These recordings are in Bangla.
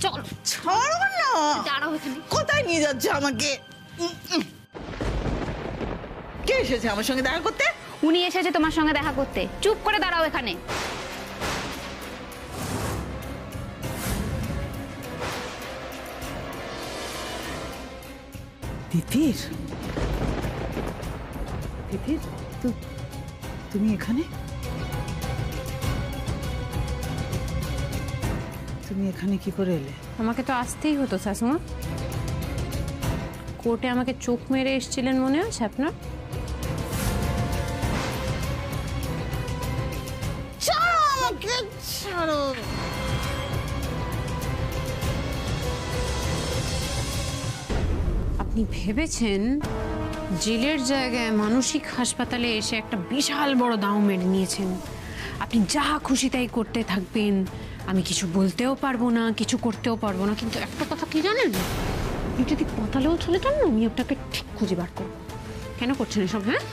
চলো ছাড়ো না। দাঁড়াও এখানে। কোথায় নিয়ে যাচ্ছে আমাকে? কে এসেছে আমার সঙ্গে দেখা করতে? উনি এসেছে তোমার সঙ্গে দেখা করতে। চুপ করে দাঁড়াও এখানে। তিতির, তিতির, তুমি এখানে? তুমি এখানে কি করে এলে? আমাকে তো আসতেই হতো শাশুমা। কোর্টে আমাকে চোখ মেরে এসেছিলেন মনে আছে আপনার? ছাড়ো আমাকে, ছাড়ো। আপনি ভেবেছেন জেলের জায়গায় মানসিক হাসপাতালে এসে একটা বিশাল বড় দাও মেরে নিয়েছেন। আপনি যা খুশি তাই করতে থাকবেন, আমি কিছু বলতেও পারবো না, কিছু করতেও পারবো না। কিন্তু একটা কথা কি জানেন, আপনি যদি পাতালেও চলে যান না, আমি আপনাকে ঠিক খুঁজে বার করবো। কেন করছেন এসব? হ্যাঁ,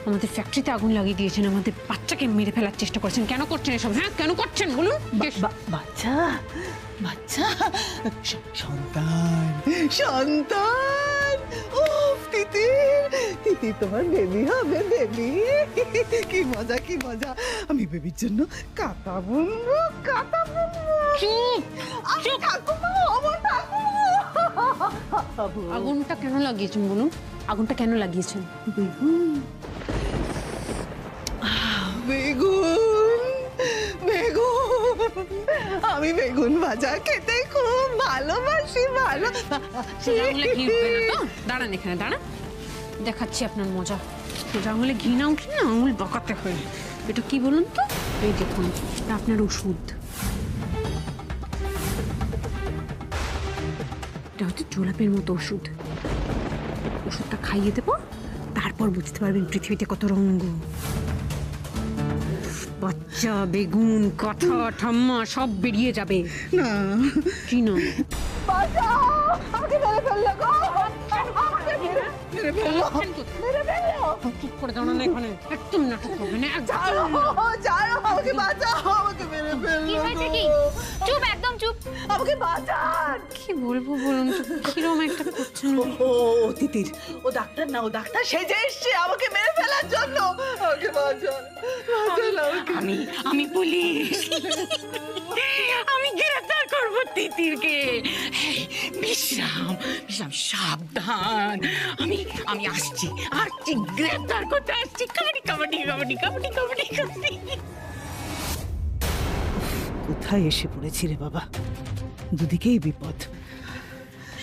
আমাদের ফ্যাক্টরিতে আগুন লাগিয়ে দিয়েছেন, আমাদের বাচ্চাকে মেরে ফেলার চেষ্টা করছেন। কেন করছেন এসব? হ্যাঁ, কেন করছেন বলুন? বাচ্চা, বাচ্চা, সন্তান, সন্তান। ও তিতির, তিতির তোমার বেবি হবে, বেবি। কি মজা, কি মজা। আমি বেবির জন্য কাঁথা বুনবো, কাঁথা বুনবো। চুপ! আমি ঠাকুমা হবো, ঠাকুমা। আগুনটা কেন লাগিয়েছেন বলুন? আগুনটা কেন লাগিয়েছেন? বেগুন, বেগুন, বেগুন। আমি বেগুন ভাজা খেতে খুব ভালোবাসি। ভালো সোজা আঙুলে ঘি উঠবে না তো? দাঁড়ান এখানে, দাঁড়ান, দেখাচ্ছি আপনার মজা। সোজা আঙুলে ঘি না উঠলে না আঙুল বাঁকাতে হয়। এটা কি বলুন তো? এই দেখুন, এটা আপনার ওষুধ। এটা হচ্ছে জোলাপের মতো ওষুধ। ওষুধটা খাইয়ে দেবো, তারপর বুঝতে পারবেন পৃথিবীতে কত রঙ্গ। বাচ্চা, বেগুন, কথা, ঠাম্মা সব বেরিয়ে যাবে। না, কি না? বাঁচাও, আমাকে মেরে ফেললো গো। আমাকে মেরে ফেললো, মেরে ফেললো। চুপ করে দাঁড়ান এখানে, একদম নাটক করবে না। ছাড়ো, ছাড়ো, আমাকে বাঁচাও, আমাকে মেরে ফেললো। কি হয়েছে কি? চুপ, একদম চুপ। আমাকে বাঁচান। কি বলবো বলুন তো, কিরম একটা করছেন। ও তিতির, ও ডাক্তার না, ও ডাক্তার সেজে এসছে আমাকে মেরে ফেলার জন্য। আমাকে বাঁচান, বাঁচান আমাকে। আমি পুলিশ, আমি গ্রেফতার করবো তিতিরকে। বিশ্রাম, বিশ্রাম, সাবধান। আমি আসছি, গ্রেফতার করতে আসছি। কাবাডি কাবাডি কাবাডি কাবাডি কাবাডি কাবাডি। কোথায় এসে পড়েছি রে বাবা, দুদিকেই বিপদ।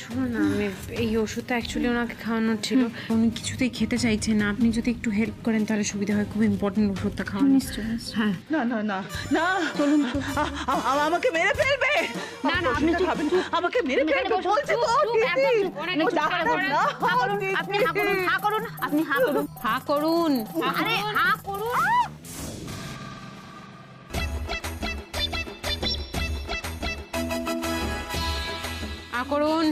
শুনুন না, আমি এই ওষুধটা অ্যাকচুয়ালি ওনাকে খাওয়ানোর ছিল। উনি কিছুতেই খেতে চাইছেন না। আপনি যদি একটু হেল্প করেন তাহলে সুবিধা হয়। খুব ইম্পর্টেন্ট ওষুধটা খাওয়ানো। নিশ্চয়ই। হ্যাঁ, না না না না, চলুন, আমাকে মেরে ফেলবে। না, না, আপনি চুপ, খাবেন, আমাকে মেরে এখানে ফেলবে বসুন, বলছে চুপ, তো। চুপ, একদম চুপ। তিতির, ও চুপ করে ডাক্তার বসুন। না, হা করুন, আপনি হা করুন, হা করুন, আপনি হা করুন। হা করুন। আরে হা করুন। হা করুন।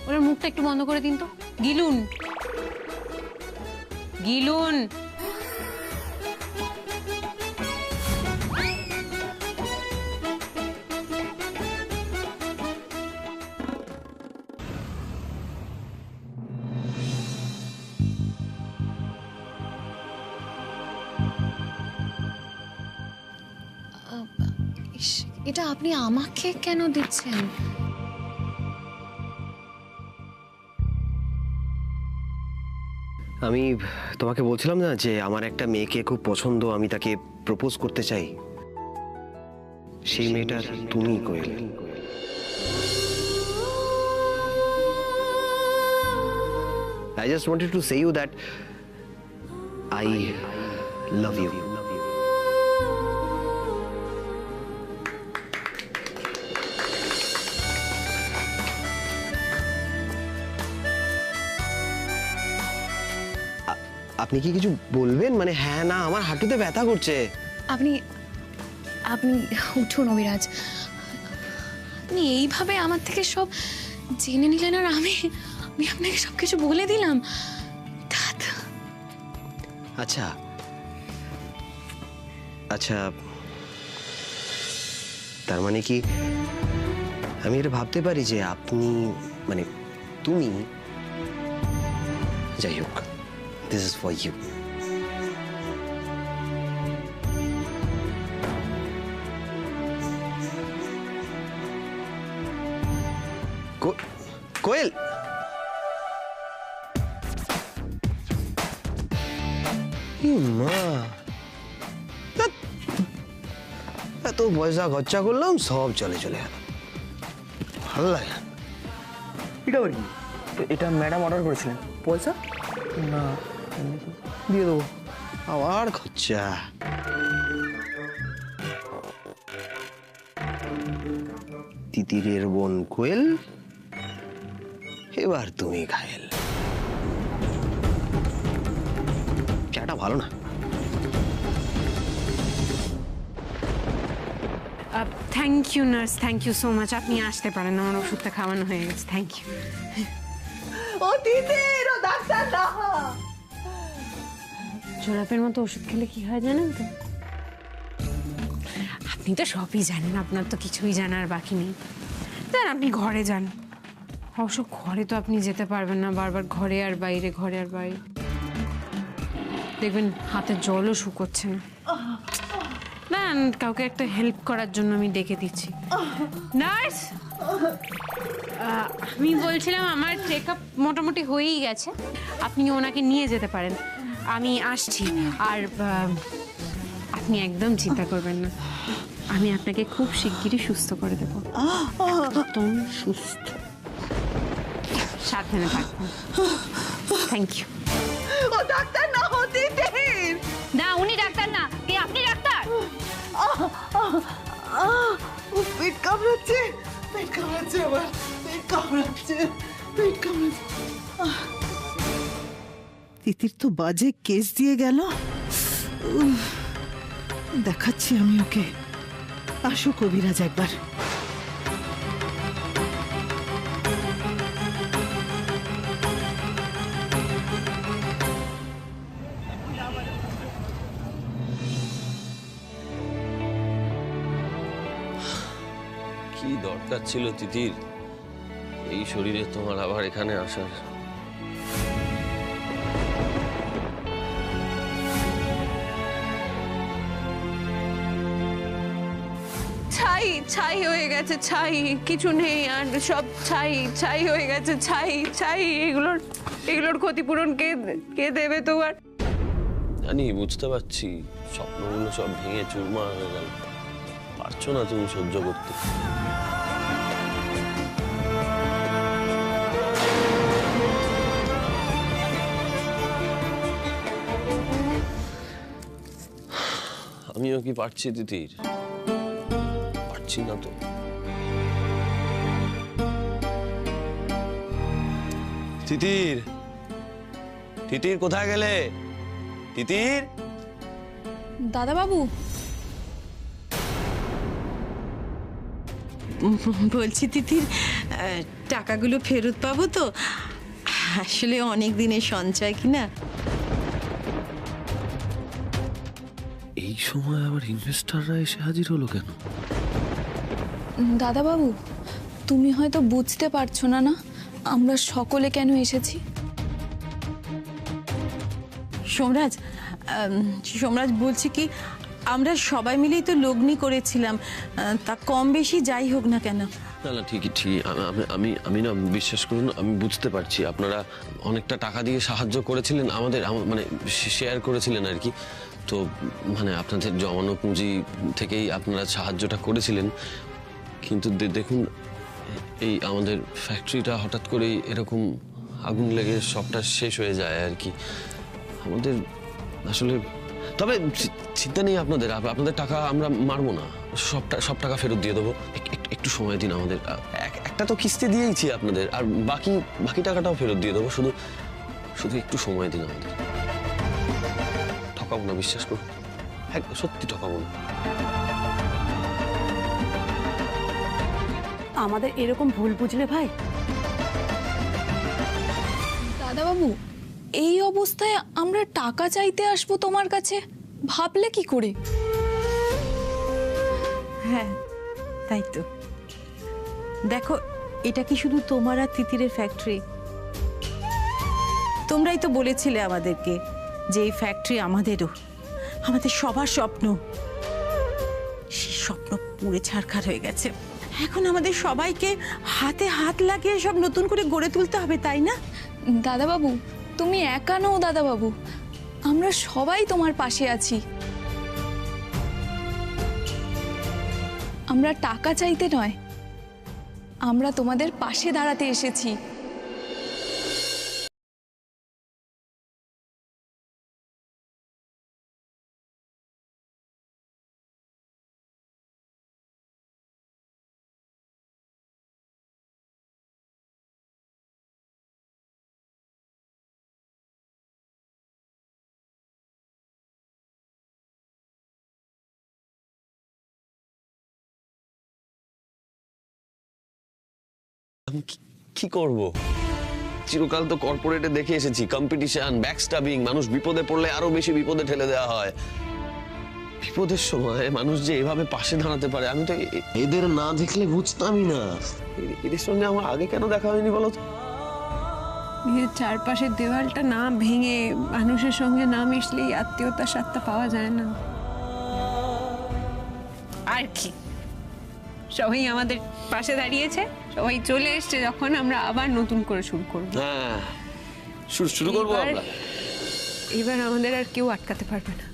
ওনার মুখটা একটু বন্ধ করে দিন তো। গিলুন, গিলুন। এটা আপনি আমাকে কেন দিচ্ছেন? আমি তোমাকে বলছিলাম না যে আমার একটা মেয়েকে খুব পছন্দ, আমি তাকে প্রপোজ করতে চাই। সেই মেয়েটা তুমি, কোয়েল। I just wanted to say you that I love you. আপনি কি কিছু বলবেন? মানে হ্যাঁ না, আমার হাঁটুতে ব্যথা করছে। আপনি আপনি উঠুন অভিরাজ। আপনি এইভাবে আমার থেকে সব জেনে নিলেন আর আমি আপনাকে সবকিছু বলে দিলাম। আচ্ছা আচ্ছা, তার মানে কি আমি এটা ভাবতে পারি যে আপনি মানে তুমি, যাই হোক, দিস ইজ ফর ইউ। কোয়েল, মা এত পয়সা খরচা করলাম, সব চলে চলে গেল, ভালো লাগে না। এটা কি? এটা ম্যাডাম অর্ডার করেছিলেন, পয়সা না দিয়ে দেবো। আবার খরচা। তিতিরের বোন কোয়েল, এবার তুমি ঘায়েল। চাটা ভালো না। Thank you nurse, thank you so much. আপনি আসতে পারেন, আমার ওষুধটা খাওয়ানো হয়ে গেছে। Thank you. ও তিতির, ও ডাক্তার না। জোড়াপের মতো ওষুধ খেলে কি হয় জানেন তো? আপনি তো সবই জানেন, আপনার তো কিছুই জানার বাকি নেই। যান আপনি ঘরে যান। অবশ্য ঘরে তো আপনি যেতে পারবেন না, বারবার ঘরে আর বাইরে, ঘরে আর বাইরে। দেখবেন হাতের জলও শুকোচ্ছে না। না, কাউকে একটা হেল্প করার জন্য আমি ডেকে দিচ্ছি। নার্স, আমি বলছিলাম আমার চেক আপ মোটামুটি হয়েই গেছে, আপনি ওনাকে নিয়ে যেতে পারেন। আমি আসছি। আর আপনি একদম চিন্তা করবেন না, আমি আপনাকে খুব শিগগিরই সুস্থ করে দেবো, একদম সুস্থ। সাবধানে থাকবেন। Thank you. ও ডাক্তার না, ও তিতির। না, উনি ডাক্তার না। কে আপনি ডাক্তার? ও পেট কামড়াচ্ছে, পেট কামড়াচ্ছে আমার, পেট কামড়াচ্ছে, পেট কামড়াচ্ছে। তিতির তো বাজে কেস দিয়ে গেল। দেখাচ্ছি আমি ওকে। আসো কবিরাজ একবার। কি দরকার ছিল তিতির এই শরীরে তোমার আবার এখানে আসার? ছাই ছাই হয়ে গেছে, ছাই, কিছু নেই আর, সব ছাই ছাই হয়ে গেছে, ছাই ছাই। এগুলোর ক্ষতিপূরণ কে দেবে তোমার? জানি, বুঝতে পারছি, স্বপ্নগুলো সব ভেঙে চুরমার হয়ে গেল, পারছো না তুমি সহ্য করতে। আমিও কি পারছি তিতির? পারছি না তো। তিতির, তিতির কোথায় গেলে? তিতির, দাদা বাবু, বলছি তিতির, টাকাগুলো ফেরত পাবো তো? আসলে অনেক দিনের সঞ্চয় কিনা। এই সময় আবার ইনভেস্টররা এসে হাজির হলো কেন? দাদা বাবু, তুমি হয়তো বুঝতে পারছো না আমরা সকলে কেন এসেছি। সোমরাজ বলছি কি, আমরা সবাই মিলেই তো লগ্নি করেছিলাম, তা কম বেশি যাই হোক না কেন। না না, ঠিকই ঠিক। আমি না, বিশ্বাস করুন, আমি বুঝতে পারছি আপনারা অনেকটা টাকা দিয়ে সাহায্য করেছিলেন আমাদের, মানে শেয়ার করেছিলেন আর কি। তো মানে আপনাদের জমানো পুঁজি থেকেই আপনারা সাহায্যটা করেছিলেন। কিন্তু দেখুন, এই আমাদের ফ্যাক্টরিটা হঠাৎ করেই এরকম আগুন লেগে সবটা শেষ হয়ে যায় আর কি। আমাদের আসলে, তবে চিন্তা নেই আপনাদের, আপনাদের টাকা আমরা মারবো না, সব টাকা ফেরত দিয়ে দেবো। একটু সময় দিন আমাদের। একটা তো কিস্তি দিয়েইছি আপনাদের, আর বাকি টাকাটাও ফেরত দিয়ে দেবো। শুধু একটু সময় দিন আমাদের। ঠকাবো না, বিশ্বাস করুন, সত্যি ঠকাবো না। আমাদের এরকম ভুল বুঝলে ভাই? দাদা বাবু, এই অবস্থায় আমরা টাকা চাইতে আসবো তোমার কাছে, ভাবলে কি করে? হ্যাঁ, তাই তো। দেখো, এটা কি শুধু তোমার আর তিতিরের ফ্যাক্টরি? তোমরাই তো বলেছিলে আমাদেরকে যে এই ফ্যাক্টরি আমাদেরও, আমাদের সবার স্বপ্ন। সেই স্বপ্ন পুড়ে ছারখার হয়ে গেছে। এখন আমাদের সবাইকে হাতে হাত লাগিয়ে সব নতুন করে গড়ে তুলতে হবে, তাই না? দাদাবাবু, তুমি একা নও দাদাবাবু, আমরা সবাই তোমার পাশে আছি। আমরা টাকা চাইতে নয়, আমরা তোমাদের পাশে দাঁড়াতে এসেছি। আমি কি করব? চিরকাল তো কর্পোরেটে দেখে এসেছি কম্পিটিশন, ব্যাকস্টাবিং, মানুষ বিপদে পড়লে আরো বেশি বিপদে ঠেলে দেওয়া হয়। বিপদের সময় মানুষ যে এভাবে পাশে দাঁড়াতে পারে, আমি তো এদের না দেখলে বুঝতামই না। এদের সঙ্গে আমার আগে কেন দেখা হয়নি বলো তো? নিজের চারপাশের দেওয়ালটা না ভেঙে মানুষের সঙ্গে না মিশলেই আত্মীয়তার স্বাদটা পাওয়া যায় না। আর কি, সবাই আমাদের পাশে দাঁড়িয়েছে, সবাই চলে এসছে, যখন আমরা আবার নতুন করে শুরু করবো। হ্যাঁ, শুরু করবো আমরা। এবার আমাদের আর কেউ আটকাতে পারবে না।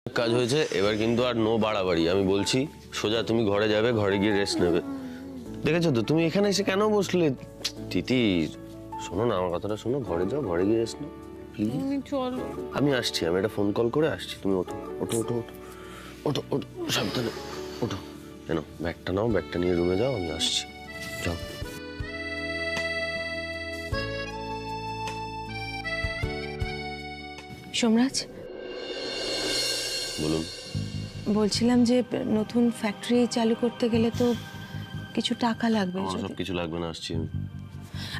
কাজ হয়েছে, এবার কিন্তু আর নো বাড়াবাড়ি। আমি বলছি সোজা তুমি ঘরে যাবে, ঘরে গিয়ে রেস্ট নেবে। দেখেছো তো, তুমি এখানে এসে কেন বসলে? তিতির, শোনো না, আমার কথাটা শোনো, ঘরে যাও, ঘরে গিয়ে রেস্ট নাও প্লিজ। চলো, আমি আসছি, আমি একটা ফোন কল করে আসছি। তুমি ওঠো ওঠো ওঠো ওঠো ওঠো ওঠো, সাবধানে ওঠো। কেন, ব্যাগটা নাও, ব্যাগটা নিয়ে রুমে যাও, আমি আসছি, যাও। সোমরাজ, বলুন। বলছিলাম যে নতুন ফ্যাক্টরি চালু করতে গেলে তো কিছু টাকা লাগবে। আমার সব কিছু লাগবে না, আসছি আমি।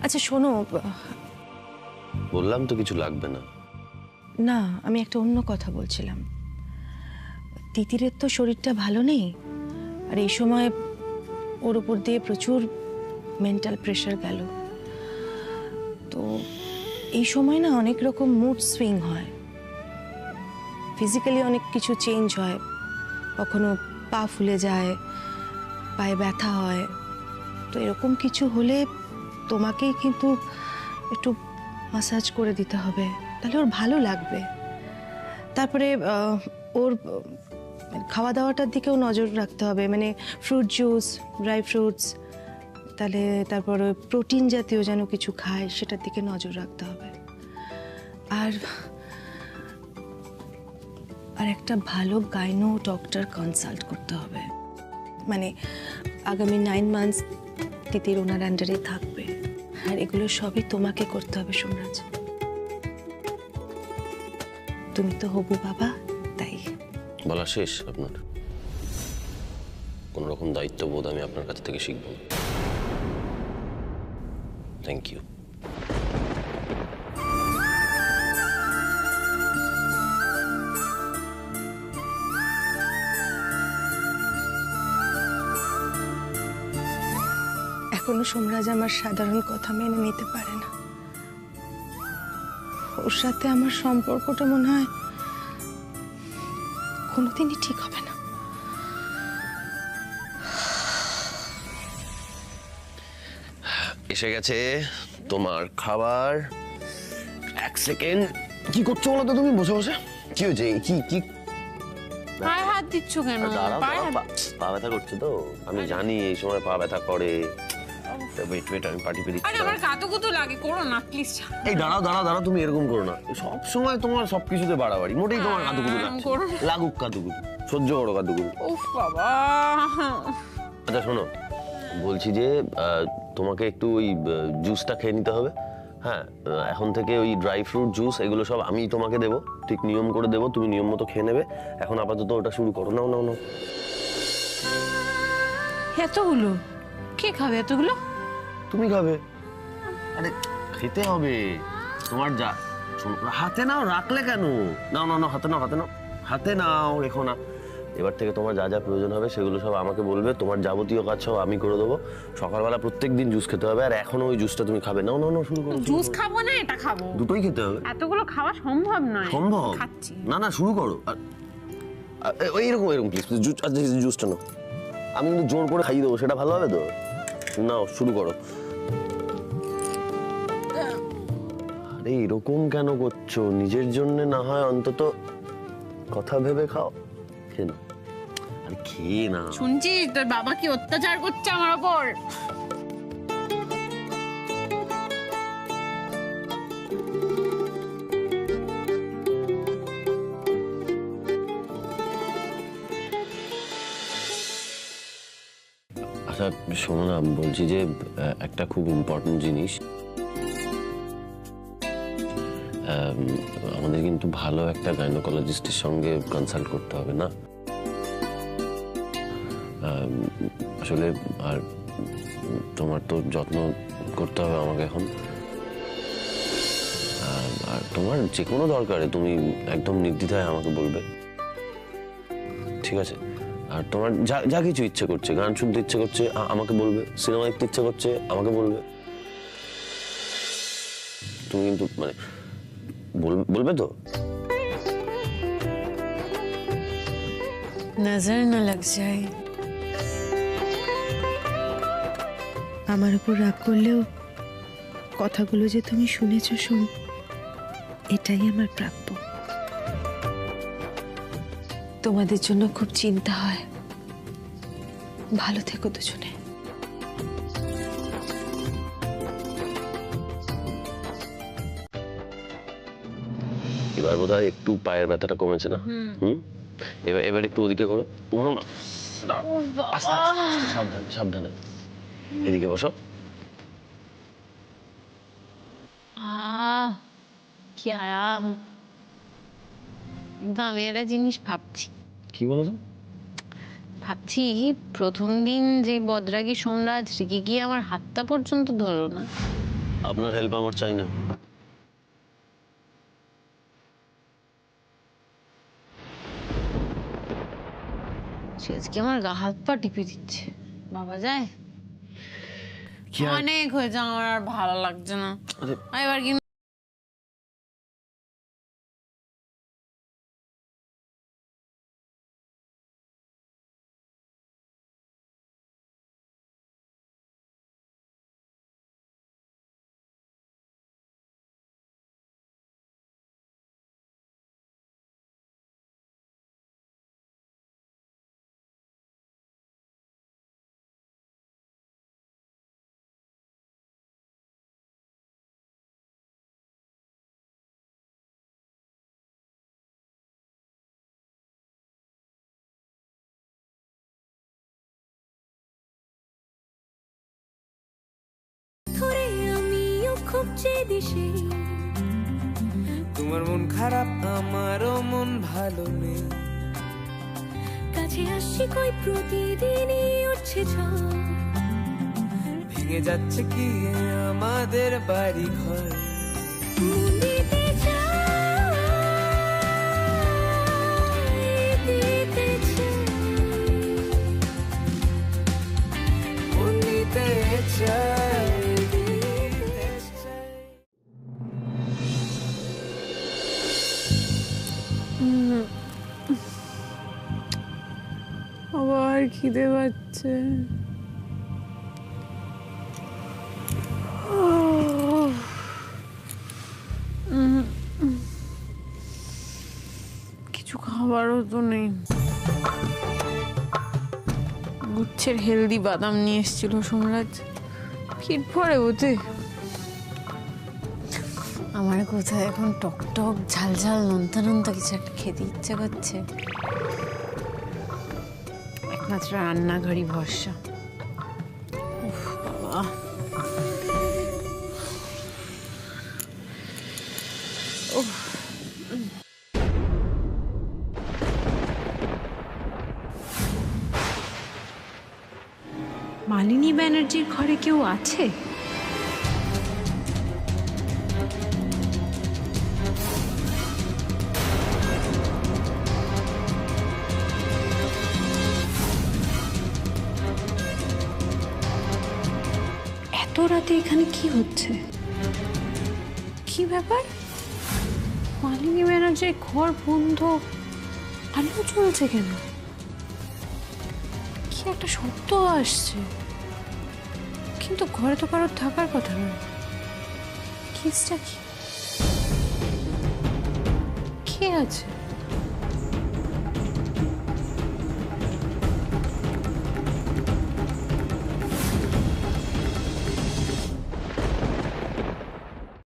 আচ্ছা শোনো, বললাম তো কিছু লাগবে না। না আমি একটা অন্য কথা বলছিলাম। তিতিরের তো শরীরটা ভালো নেই, আর এই সময় ওর উপর দিয়ে প্রচুর মেন্টাল প্রেশার গেল। তো এই সময় না অনেক রকম মুড সুইং হয়, ফিজিক্যালি অনেক কিছু চেঞ্জ হয়। কখনো পা ফুলে যায়, পায়ে ব্যথা হয়, তো এরকম কিছু হলে তোমাকেই কিন্তু একটু মাসাজ করে দিতে হবে, তাহলে ওর ভালো লাগবে। তারপরে ওর খাওয়া দাওয়াটার দিকেও নজর রাখতে হবে, মানে ফ্রুট জুস, ড্রাই ফ্রুটস, তাহলে তারপর প্রোটিন জাতীয় যেন কিছু খায় সেটার দিকে নজর রাখতে হবে। আর আর একটা ভালো গাইনো ডক্টর কনসাল্ট করতে হবে, মানে আগামী 9 মান্থস তিতির ওনার আন্ডারে থাকবে, আর এগুলো সবই তোমাকে করতে হবে সোমরাজ। তুমি তো হবু বাবা, তাই। বলা শেষ আপনার? কোন রকম দায়িত্ববোধ আমি আপনার কাছ থেকে শিখব। Thank you. এখনো সোমরাজ আমার সাধারণ কথা মেনে নিতে পারে না। ওর সাথে আমার সম্পর্কটা মনে হয় কোনোদিনই ঠিক হবে না। এসে গেছে তোমার খাবার। 1 সেকেন্ড। কি করছো বলো তো তুমি বসে বসে? কি হয়েছে? কি কি পায়ে হাত দিচ্ছ কেন? দাঁড়াও, পায়ে দাঁড়াও, হাত- পা ব্যথা করছে তো? আমি জানি এই সময় পা ব্যথা করে। ওয়েট ওয়েট, আমি পাটি পেরে আরে আমার কাতুকুতু লাগে, করো না প্লিজ। এই দাঁড়াও দাঁড়াও দাঁড়াও, তুমি এরকম করো না। সব সময় তোমার সবকিছুতে বাড়াবাড়ি। মোটেই তোমার কাতুকুতু লাগছে করো না। লাগুক কাতুকুতু, সহ্য করো কাতুকুতু। উফ বাবা। আচ্ছা শোনো, বলছি যে তোমাকে একটু ওই জুসটা খেয়ে নিতে হবে। হ্যাঁ, এখন থেকে ওই ড্রাই ফ্রুট জুস এগুলো সব আমি তোমাকে দেবো, ঠিক নিয়ম করে দেবো, তুমি নিয়ম মতো খেয়ে নেবে। এখন আপাতত ওটা শুরু করো। নাও নাও নাও। এতগুলো কে খাবে? এতগুলো তুমি খাবে। আরে খেতে হবে তোমার। যা শোনো, হাতে নাও, রাখলে কেন? নাও নাও নাও, হাতে নাও, হাতে নাও, হাতে নাও, রেখো না। এবার থেকে তোমার যা যা প্রয়োজন হবে সেগুলো সব আমাকে বলবে। তোমার যাবতীয় কাজ সব আমি করে দেবো। সকালবেলা প্রত্যেকদিন জুস খেতে হবে, আর এখনো ওই জুসটা তুমি খাবে। নাও নাও নাও, শুরু করো। জুস খাবো না, এটা খাবো। দুটোই খেতে হবে। এতগুলো খাওয়া সম্ভব নয়। সম্ভব? খাচ্ছি। না না, শুরু করো। এইরকম এরকম প্লিজ জুসটা নাও। আমি কিন্তু জোর করে খাইয়ে দেবো, সেটা ভালো হবে তো? নাও, শুরু করো। আরে এরকম কেন করছো? নিজের জন্য না হয় অন্তত কথা ভেবে খাও। খেয়ে নাও, আরে খেয়ে না। শুনছিস তোর বাবা কি অত্যাচার করছে আমার ওপর? আচ্ছা শোনো না, বলছি যে একটা খুব ইম্পর্টেন্ট জিনিস। আমাদের কিন্তু ভালো একটা গাইনোকোলজিস্টের সঙ্গে কনসাল্ট করতে হবে না? আসলে আর তোমার তো যত্ন করতে হবে আমাকে এখন। আর তোমার যে কোনো দরকারে তুমি একদম নির্দ্বিধায় আমাকে বলবে, ঠিক আছে? আর তোমার যা যা কিছু ইচ্ছে করছে, গান শুনতে ইচ্ছে করছে আমাকে বলবে, সিনেমা দেখতে ইচ্ছে করছে আমাকে বলবে। তুমি কিন্তু মানে বলবে তো? নজর না লাগ যায়। আমার উপর রাগ করলেও কথাগুলো যে তুমি শুনেছো শোন, এটাই আমার প্রাপ্য। তোমাদের জন্য খুব চিন্তা হয়। ভালো থেকো দুজনে। এবার বোধহয় একটু পায়ের ব্যথাটা কমেছে না? হুম, এবার এবার একটু ওদিকে করো। আস্তে আস্তে, সাবধানে সাবধানে। এদিকে বসো। কি আরাম। কিন্তু আমি একটা জিনিস ভাবছি। কি বলো তো? ভাবছি প্রথম দিন যে বদরাগী সোমরাজ রেগে গিয়ে আমার হাতটা পর্যন্ত ধরলো না। আপনার হেল্প আমার চাই না। সে আজকে আমার গা হাত পা টিপে দিচ্ছে। বাবা যায়, অনেক হয়েছে, আমার আর ভালো লাগছে না। এবার কিন্তু যে দিশে তোমার মন খারাপ আমারও মন ভালো নেই কাছে আসছি কই প্রতিদিনই উঠছে ঝড় ভেঙে যাচ্ছে কি আমাদের বাড়ি ঘর মন দিতে চাই, দিতে চাই, মন দিতে চাই, দিতে চাই। আবার খিদে পাচ্ছে। কিছু খাবারও তো নেই। গুচ্ছের হেলদি বাদাম নিয়ে এসেছিল সোমরাজ, পেট ভরে ওতে। আমার কোথায় এখন টক টক ঝাল ঝাল নোনতা নোনতা কিছু একটা খেতে ইচ্ছে করছে। একমাত্র রান্নাঘরই ভরসা। উফ বাবা, মালিনী ব্যানার্জির ঘরে কেউ আছে? এত রাতে এখানে কি হচ্ছে? কি ব্যাপার? মালিনী ব্যানার্জির ঘর বন্ধ, আলো চলছে কেন? কি একটা শব্দ আসছে, কিন্তু ঘরে তো কারোর থাকার কথা নয়। কেসটা কি? কে আছে?